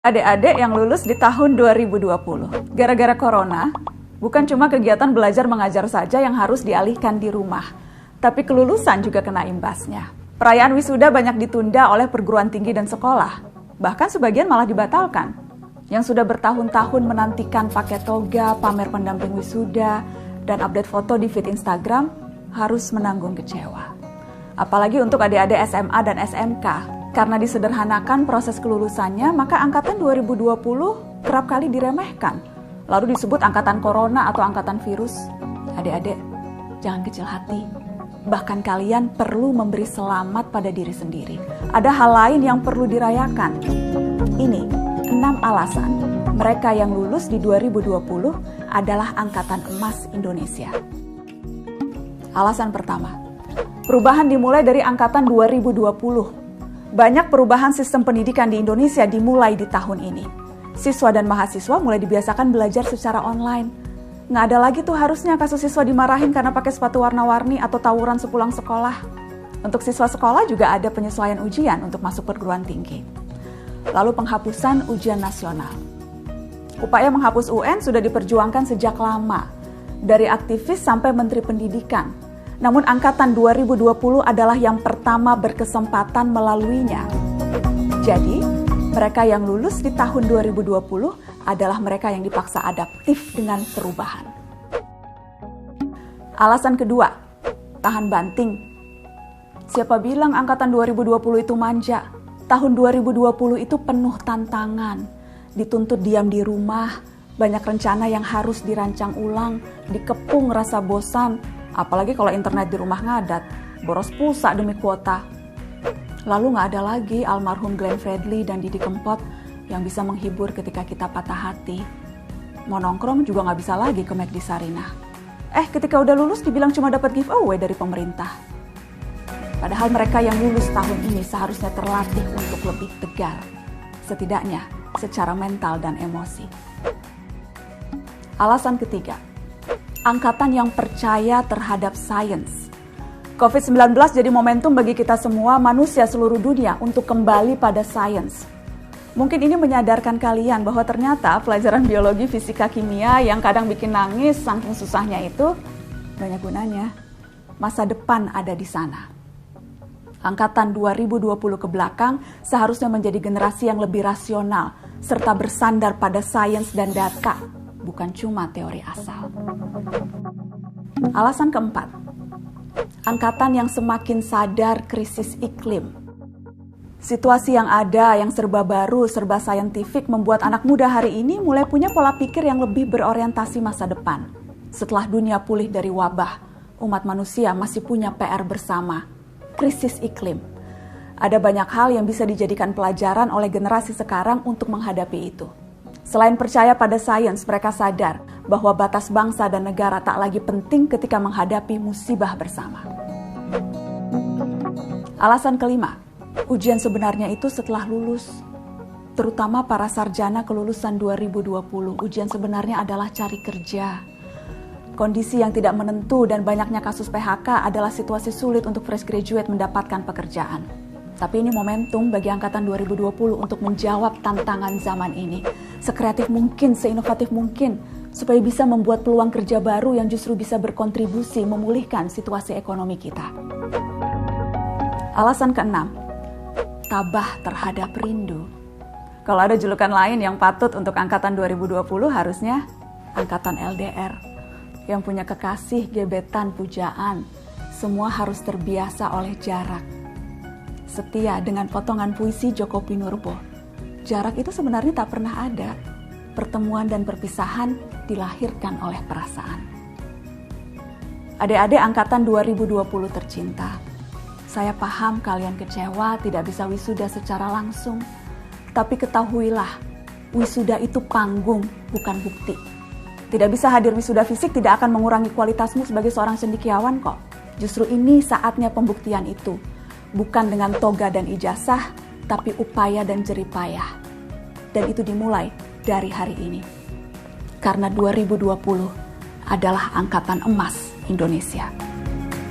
Adik-adik yang lulus di tahun 2020. Gara-gara corona, bukan cuma kegiatan belajar mengajar saja yang harus dialihkan di rumah, tapi kelulusan juga kena imbasnya. Perayaan wisuda banyak ditunda oleh perguruan tinggi dan sekolah, bahkan sebagian malah dibatalkan. Yang sudah bertahun-tahun menantikan pakai toga, pamer pendamping wisuda, dan update foto di feed Instagram harus menanggung kecewa. Apalagi untuk adik-adik SMA dan SMK. Karena disederhanakan proses kelulusannya, maka angkatan 2020 kerap kali diremehkan. Lalu disebut angkatan corona atau angkatan virus. Adik-adik, jangan kecil hati. Bahkan kalian perlu memberi selamat pada diri sendiri. Ada hal lain yang perlu dirayakan. Ini 6 alasan mereka yang lulus di 2020 adalah angkatan emas Indonesia. Alasan pertama, perubahan dimulai dari angkatan 2020. Banyak perubahan sistem pendidikan di Indonesia dimulai di tahun ini. Siswa dan mahasiswa mulai dibiasakan belajar secara online. Nggak ada lagi tuh harusnya kasus siswa dimarahin karena pakai sepatu warna-warni atau tawuran sepulang sekolah. Untuk siswa sekolah juga ada penyesuaian ujian untuk masuk perguruan tinggi. Lalu penghapusan ujian nasional. Upaya menghapus UN sudah diperjuangkan sejak lama, dari aktivis sampai Menteri Pendidikan. Namun angkatan 2020 adalah yang pertama berkesempatan melaluinya. Jadi, mereka yang lulus di tahun 2020 adalah mereka yang dipaksa adaptif dengan perubahan. Alasan kedua, tahan banting. Siapa bilang angkatan 2020 itu manja? Tahun 2020 itu penuh tantangan. Dituntut diam di rumah, banyak rencana yang harus dirancang ulang, dikepung rasa bosan, apalagi kalau internet di rumah ngadat, boros pulsa demi kuota. Lalu nggak ada lagi almarhum Glenn Fredly dan Didi Kempot yang bisa menghibur ketika kita patah hati. Mau nongkrong juga nggak bisa lagi ke McD Sarinah. Ketika udah lulus dibilang cuma dapat giveaway dari pemerintah. Padahal mereka yang lulus tahun ini seharusnya terlatih untuk lebih tegar. Setidaknya secara mental dan emosi. Alasan ketiga, angkatan yang percaya terhadap sains. COVID-19 jadi momentum bagi kita semua manusia seluruh dunia untuk kembali pada sains. Mungkin ini menyadarkan kalian bahwa ternyata pelajaran biologi, fisika, kimia yang kadang bikin nangis saking susahnya itu banyak gunanya. Masa depan ada di sana. Angkatan 2020 ke belakang seharusnya menjadi generasi yang lebih rasional serta bersandar pada sains dan data, bukan cuma teori asal. Alasan keempat, angkatan yang semakin sadar krisis iklim. Situasi yang ada, yang serba baru, serba saintifik membuat anak muda hari ini mulai punya pola pikir yang lebih berorientasi masa depan. Setelah dunia pulih dari wabah, umat manusia masih punya PR bersama, krisis iklim. Ada banyak hal yang bisa dijadikan pelajaran oleh generasi sekarang untuk menghadapi itu. Selain percaya pada sains, mereka sadar bahwa batas bangsa dan negara tak lagi penting ketika menghadapi musibah bersama. Alasan kelima, ujian sebenarnya itu setelah lulus. Terutama para sarjana kelulusan 2020, ujian sebenarnya adalah cari kerja. Kondisi yang tidak menentu dan banyaknya kasus PHK adalah situasi sulit untuk fresh graduate mendapatkan pekerjaan. Tapi ini momentum bagi angkatan 2020 untuk menjawab tantangan zaman ini. Sekreatif mungkin, seinovatif mungkin, supaya bisa membuat peluang kerja baru yang justru bisa berkontribusi memulihkan situasi ekonomi kita. Alasan keenam, tabah terhadap rindu. Kalau ada julukan lain yang patut untuk angkatan 2020 harusnya angkatan LDR. Yang punya kekasih, gebetan, pujaan, semua harus terbiasa oleh jarak. Setia dengan potongan puisi Djoko Pinurbo. Jarak itu sebenarnya tak pernah ada. Pertemuan dan perpisahan dilahirkan oleh perasaan. Adik-adik angkatan 2020 tercinta. Saya paham kalian kecewa tidak bisa wisuda secara langsung. Tapi ketahuilah, wisuda itu panggung, bukan bukti. Tidak bisa hadir wisuda fisik tidak akan mengurangi kualitasmu sebagai seorang cendekiawan kok. Justru ini saatnya pembuktian itu. Bukan dengan toga dan ijazah, tapi upaya dan jeripayah. Dan itu dimulai dari hari ini. Karena 2020 adalah angkatan emas Indonesia.